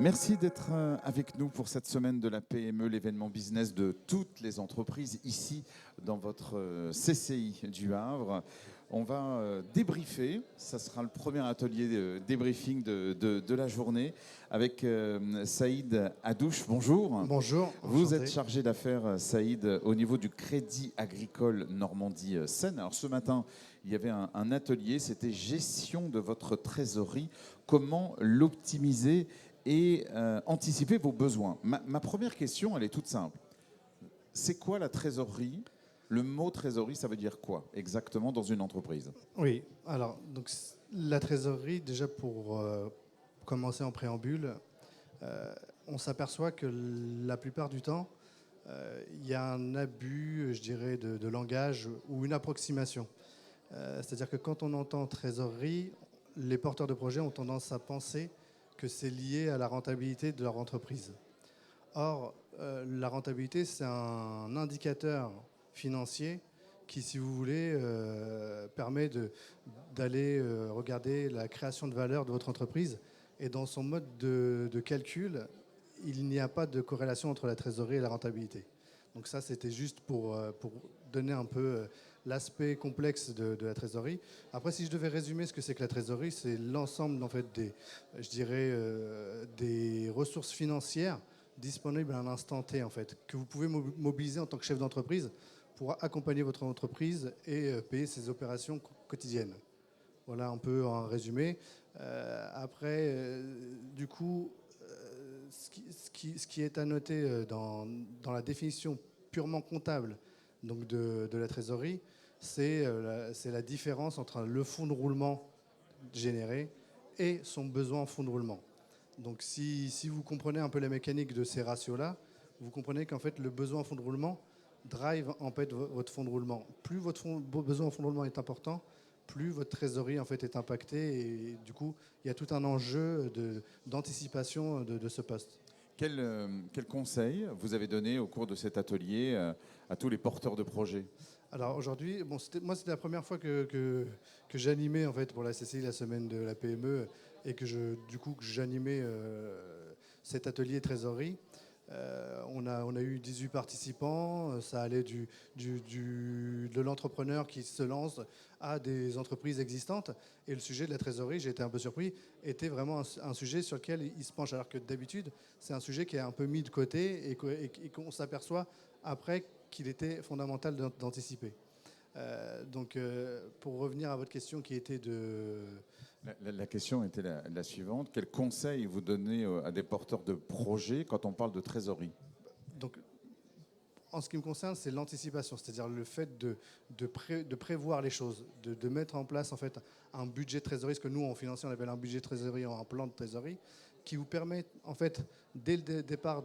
Merci d'être avec nous pour cette semaine de la PME, l'événement business de toutes les entreprises ici dans votre CCI du Havre. On va débriefer, ça sera le premier atelier débriefing de la journée avec Saïd Hadouche. Bonjour. Bonjour, Vous enchanté. êtes chargé d'affaires, Saïd, au niveau du Crédit Agricole Normandie-Seine. Alors ce matin, il y avait un atelier, c'était gestion de votre trésorerie, comment l'optimiser et anticiper vos besoins. Ma première question, elle est toute simple. C'est quoi la trésorerie? Le mot trésorerie, ça veut dire quoi exactement dans une entreprise? Oui, alors, la trésorerie, déjà pour commencer en préambule, on s'aperçoit que la plupart du temps, il y a un abus, je dirais, de langage ou une approximation. C'est-à-dire que quand on entend trésorerie, les porteurs de projets ont tendance à penser que c'est lié à la rentabilité de leur entreprise. Or, la rentabilité, c'est un indicateur financier qui, si vous voulez, permet d'aller regarder la création de valeur de votre entreprise. Et dans son mode de calcul, il n'y a pas de corrélation entre la trésorerie et la rentabilité. Donc ça, c'était juste pour donner un peu l'aspect complexe de la trésorerie. Après, si je devais résumer ce que c'est que la trésorerie, c'est l'ensemble, en fait, je dirais, des ressources financières disponibles à un instant T, en fait, que vous pouvez mobiliser en tant que chef d'entreprise pour accompagner votre entreprise et payer ses opérations quotidiennes. Voilà un peu en résumé. Du coup, ce qui est à noter dans la définition purement comptable donc de la trésorerie, c'est la différence entre le fonds de roulement généré et son besoin en fonds de roulement. Donc si vous comprenez un peu la mécanique de ces ratios-là, vous comprenez qu'en fait le besoin en fonds de roulement drive en fait votre fonds de roulement. Plus votre besoin en fonds de roulement est important, plus votre trésorerie en fait est impactée et du coup il y a tout un enjeu d'anticipation de ce poste. Quel conseil vous avez donné au cours de cet atelier à tous les porteurs de projets? Alors aujourd'hui, bon, c'était la première fois que j'animais en fait pour la CCI la semaine de la PME et que j'animais cet atelier trésorerie. On a eu 18 participants, ça allait de l'entrepreneur qui se lance à des entreprises existantes. Et le sujet de la trésorerie, j'ai été un peu surpris, était vraiment un sujet sur lequel il se penche. Alors que d'habitude, c'est un sujet qui est un peu mis de côté et qu'on s'aperçoit après qu'il était fondamental d'anticiper. Pour revenir à votre question qui était de... La question était la suivante. Quel conseil vous donnez à des porteurs de projets quand on parle de trésorerie? Donc, en ce qui me concerne, c'est l'anticipation, c'est-à-dire le fait de prévoir les choses, de mettre en place en fait un budget de trésorerie, ce que nous en financier on appelle un budget de trésorerie ou un plan de trésorerie, qui vous permet en fait dès le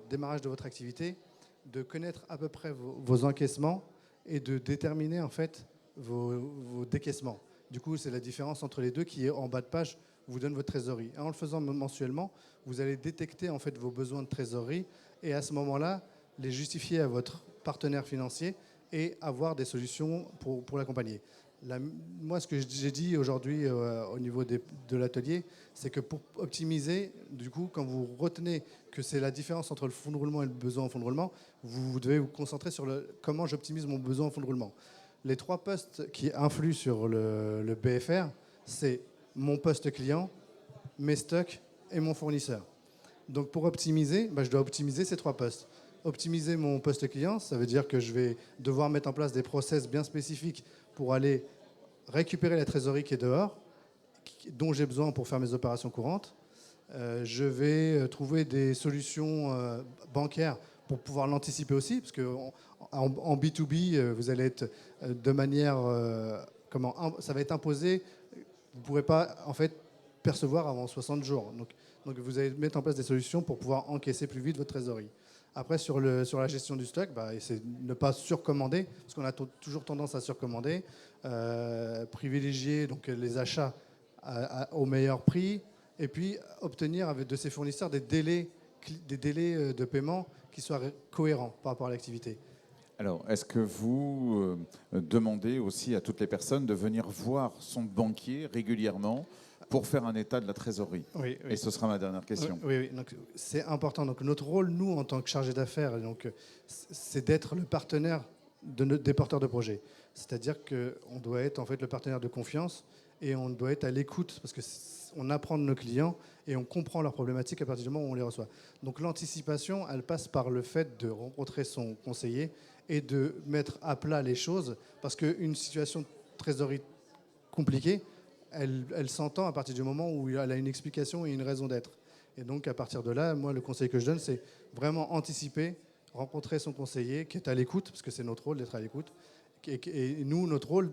démarrage de votre activité, de connaître à peu près vos encaissements et de déterminer en fait vos décaissements. Du coup, c'est la différence entre les deux qui est en bas de page vous donne votre trésorerie. Et en le faisant mensuellement, vous allez détecter en fait vos besoins de trésorerie et à ce moment-là, les justifier à votre partenaire financier et avoir des solutions pour l'accompagner. Moi, ce que j'ai dit aujourd'hui au niveau de l'atelier, c'est que pour optimiser, du coup, quand vous retenez que c'est la différence entre le fonds de roulement et le besoin en fonds de roulement, vous devez vous concentrer sur comment j'optimise mon besoin en fonds de roulement. Les trois postes qui influent sur le BFR, c'est mon poste client, mes stocks et mon fournisseur. Donc pour optimiser, je dois optimiser ces trois postes. Optimiser mon poste client, ça veut dire que je vais devoir mettre en place des process bien spécifiques pour aller récupérer la trésorerie qui est dehors, dont j'ai besoin pour faire mes opérations courantes. Je vais trouver des solutions bancaires pour pouvoir l'anticiper aussi, parce qu'en en B2B, vous allez être de manière... ça va être imposé, vous ne pourrez pas en fait percevoir avant 60 jours. Donc vous allez mettre en place des solutions pour pouvoir encaisser plus vite votre trésorerie. Après, sur la gestion du stock, c'est ne pas surcommander, parce qu'on a toujours tendance à surcommander, privilégier donc, les achats au meilleur prix, et puis obtenir de ses fournisseurs des délais de paiement qui soient cohérents par rapport à l'activité. Alors, est-ce que vous demandez aussi à toutes les personnes de venir voir son banquier régulièrement pour faire un état de la trésorerie. Oui, Et ce sera ma dernière question. Oui, oui. Donc, c'est important. Donc, notre rôle, nous, en tant que chargé d'affaires, donc, c'est d'être le partenaire des porteurs de projets. C'est-à-dire qu'on doit être en fait le partenaire de confiance et on doit être à l'écoute parce qu'on apprend de nos clients et on comprend leurs problématiques à partir du moment où on les reçoit. Donc l'anticipation, elle passe par le fait de rencontrer son conseiller et de mettre à plat les choses parce qu'une situation de trésorerie compliquée, elle s'entend à partir du moment où elle a une explication et une raison d'être. Et donc à partir de là, moi le conseil que je donne, c'est vraiment anticiper, rencontrer son conseiller qui est à l'écoute, parce que c'est notre rôle d'être à l'écoute. Et nous, notre rôle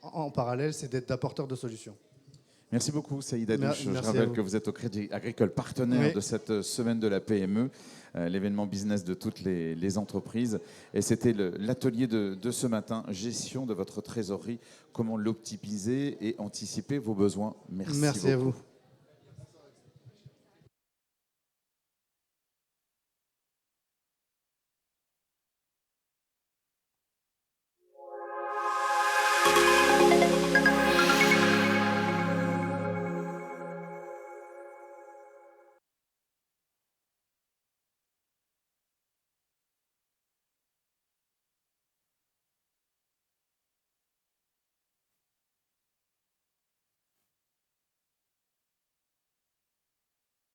en parallèle, c'est d'être apporteur de solutions. Merci beaucoup, Saïd Hadouche. Je Merci rappelle que vous êtes au Crédit Agricole partenaire de cette semaine de la PME, l'événement business de toutes les entreprises. Et c'était l'atelier de ce matin, gestion de votre trésorerie, comment l'optimiser et anticiper vos besoins. Merci beaucoup. À vous.